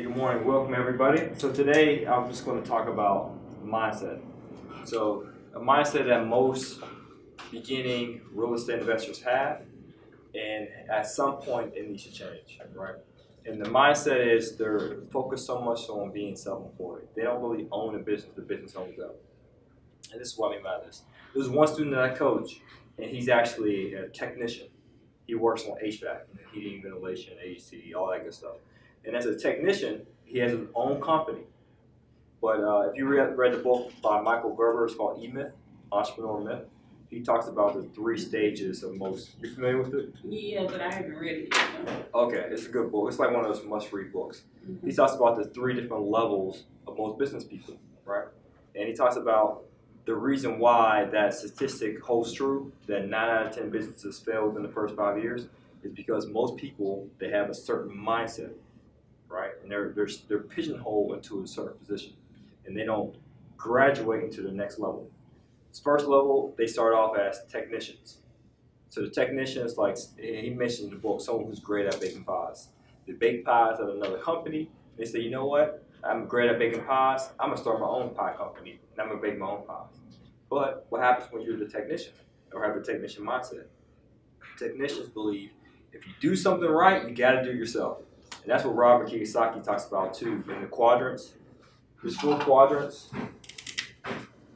Hey, good morning. Welcome, everybody. So today I'm just going to talk about mindset. So a mindset that most beginning real estate investors have, and at some point it needs to change, right? And the mindset is they're focused so much on being self-employed. They don't really own the business owns them. And this is what I mean by this. There's one student that I coach, and he's actually a technician. He works on HVAC, heating, ventilation, AC, all that good stuff. And as a technician, he has his own company. But if you read the book by Michael Gerber, it's called E-Myth, Entrepreneur Myth. He talks about the 3 stages of most. You familiar with it? Yeah, but I haven't read it yet. Okay, it's a good book. It's like one of those must-read books. He talks about the 3 different levels of most business people, right? And he talks about the reason why that statistic holds true, that 9 out of 10 businesses fail within the first 5 years, is because most people, they have a certain mindset, right? And they're pigeonholed into a certain position, and they don't graduate into the next level. This first level, they start off as technicians. So the technician is like, he mentioned in the book, someone who's great at baking pies. They bake pies at another company. They say, you know what? I'm great at baking pies. I'm gonna start my own pie company, and I'm gonna bake my own pies. But what happens when you're the technician or have a technician mindset? Technicians believe if you do something right, you got to do it yourself. And that's what Robert Kiyosaki talks about too in the quadrants. There's 4 quadrants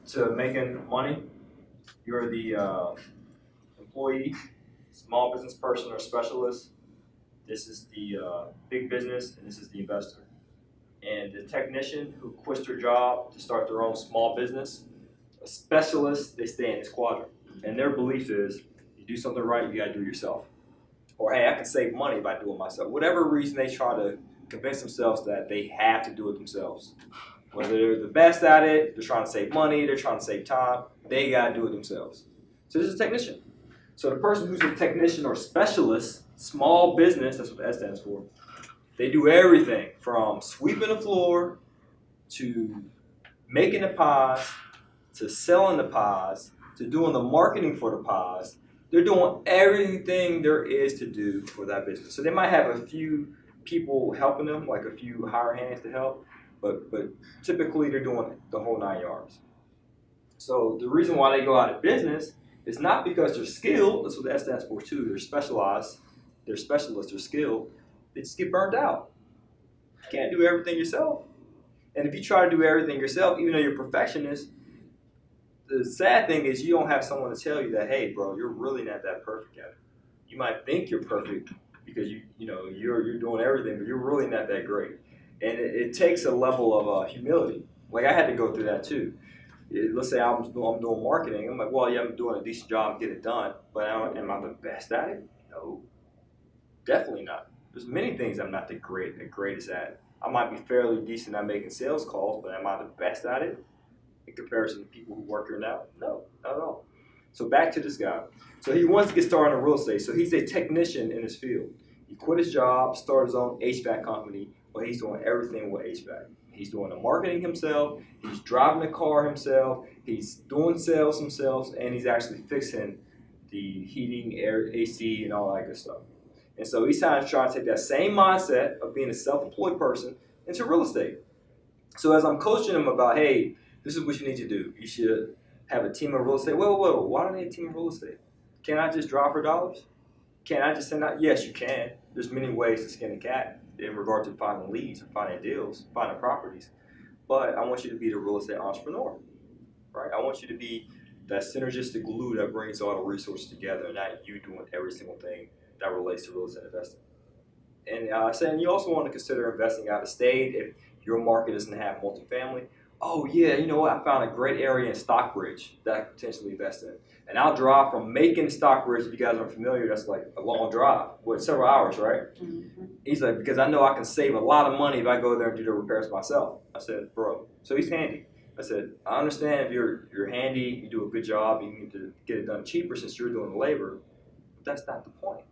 to making money. You're the employee, small business person or specialist. This is the big business, and this is the investor. And the technician who quits their job to start their own small business, a specialist, they stay in this quadrant. And their belief is, you do something right, you got to do it yourself. Or, hey, I can save money by doing it myself. Whatever reason they try to convince themselves that they have to do it themselves. Whether they're the best at it, they're trying to save money, they're trying to save time, they got to do it themselves. So this is a technician. So the person who's a technician or specialist, small business, that's what the S stands for, they do everything from sweeping the floor to making the pies to selling the pies to doing the marketing for the pies. They're doing everything there is to do for that business. So they might have a few people helping them, like a few hired hands to help, but typically they're doing the whole 9 yards. So the reason why they go out of business is not because they're skilled. That's what the S stands for too. They're specialized. They're specialists. They're skilled. They just get burned out. You can't do everything yourself. And if you try to do everything yourself, even though you're a perfectionist, the sad thing is you don't have someone to tell you that, hey, bro, you're really not that perfect at it. You might think you're perfect because you're doing everything, but you're really not that great. And it takes a level of humility. Like I had to go through that too. Let's say I'm doing marketing. I'm like, well, yeah, I'm doing a decent job, get it done, but am I the best at it? No, definitely not. There's many things I'm not the greatest at. I might be fairly decent at making sales calls, but am I the best at it in comparison to people who work here now? No, not at all. So back to this guy. So he wants to get started in real estate. So he's a technician in his field. He quit his job, started his own HVAC company, but he's doing everything with HVAC. He's doing the marketing himself, he's driving the car himself, he's doing sales himself, and he's actually fixing the heating, air, AC, and all that good stuff. And so he's trying to take that same mindset of being a self-employed person into real estate. So as I'm coaching him about, hey, this is what you need to do. You should have a team of real estate. Whoa, why do I need a team of real estate? Can I just drive for dollars? Can I just send out? Yes, you can. There's many ways to skin a cat in regard to finding leads and finding deals, finding properties. But I want you to be the real estate entrepreneur, right? I want you to be that synergistic glue that brings all the resources together, and not you doing every single thing that relates to real estate investing. And saying you also want to consider investing out of state if your market doesn't have multifamily. Oh yeah, you know what? I found a great area in Stockbridge that I could potentially invest in. And I'll drive from Macon to Stockbridge. If you guys aren't familiar, that's like a long drive, several hours, right? He's like, because I know I can save a lot of money if I go there and do the repairs myself. I said, bro, so he's handy. I said, I understand if you're handy, you do a good job, you need to get it done cheaper since you're doing the labor, but that's not the point.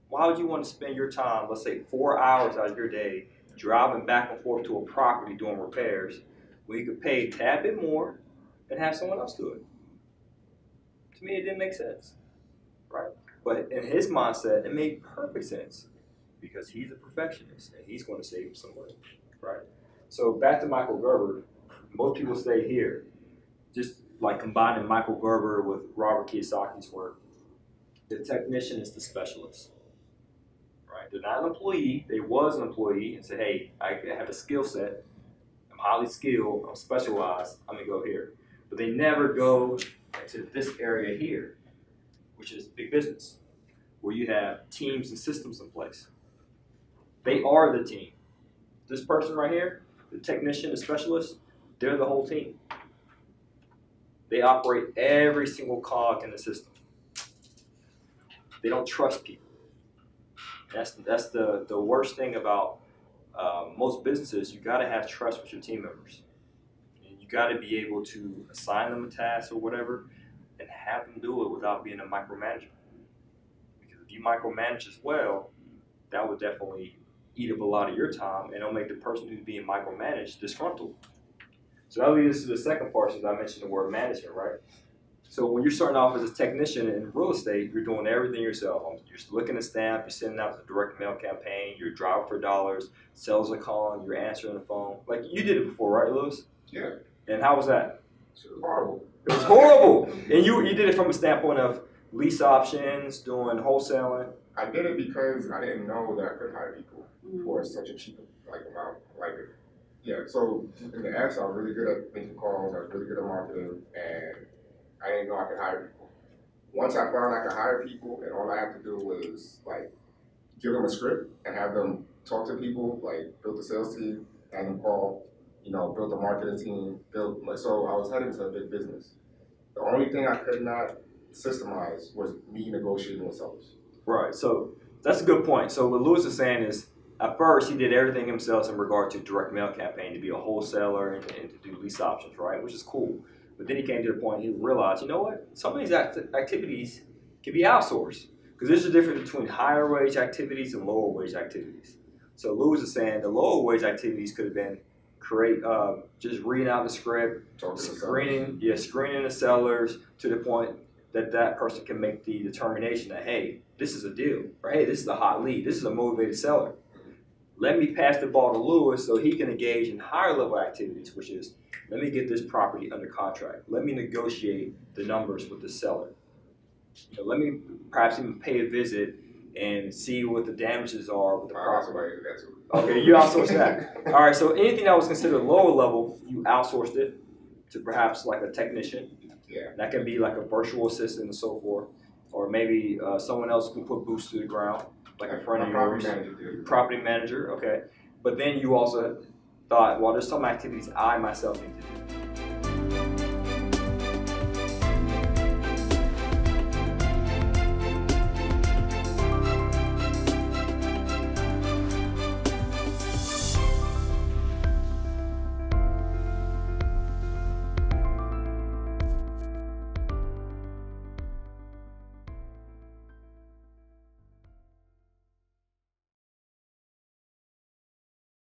Why would you want to spend your time, let's say 4 hours out of your day, driving back and forth to a property doing repairs, when you could pay a tad bit more and have someone else do it? To me, it didn't make sense, right? But in his mindset, it made perfect sense. because he's a perfectionist and he's going to save him some money, right? So back to Michael Gerber, most people stay here, just like combining Michael Gerber with Robert Kiyosaki's work. The technician is the specialist, right? They're not an employee. They was an employee and said, hey, I have a skill set. I'm highly skilled. I'm specialized. I'm going to go here. But they never go to this area here, which is big business, where you have teams and systems in place. They are the team. This person right here, the technician, the specialist, they're the whole team. They operate every single cog in the system. They don't trust people. That's the worst thing about most businesses. You got to have trust with your team members. And you got to be able to assign them a task or whatever and have them do it without being a micromanager. Because if you micromanage as well, that would definitely eat up a lot of your time, and it'll make the person who's being micromanaged disgruntled. So that leads us to the second part, since I mentioned the word management, right? So when you're starting off as a technician in real estate, you're doing everything yourself. You're looking at stamp, you're sending out the direct mail campaign, you're driving for dollars, sales are calling, you're answering the phone. Like you did it before, right, Lewis? Yeah. And how was that? It was horrible. It was horrible. And you did it from a standpoint of lease options, doing wholesaling. I did it because I didn't know that I could hire people for such a cheap amount. So in the apps, I was really good at making calls. I was really good at marketing, and I didn't know I could hire people. Once I found I could hire people, and all I had to do was give them a script and have them talk to people, build the sales team, have them call, build the marketing team, so I was heading to a big business. The only thing I could not systemize was me negotiating with sellers. Right, so that's a good point. So what Lewis is saying is, at first, he did everything himself in regard to direct mail campaign, to be a wholesaler and to do lease options, right? Which is cool. But then he came to the point, he realized, you know what? Some of these activities can be outsourced. Because there's a difference between higher wage activities and lower wage activities. So Lewis is saying the lower wage activities could have been just reading out the script, screening the sellers to the point that that person can make the determination that, hey, this is a deal, or hey, this is a hot lead, this is a motivated seller. Let me pass the ball to Lewis so he can engage in higher level activities, which is, let me get this property under contract. Let me negotiate the numbers with the seller. Let me perhaps even pay a visit and see what the damages are with the property. Okay, you outsourced that. All right, so anything that was considered lower level, you outsourced it to perhaps like a technician. Yeah. That can be like a virtual assistant and so forth. Or maybe someone else can put boots to the ground, like a friend of yours. Property manager, okay. But then you also thought, well, there's some activities I myself need to do.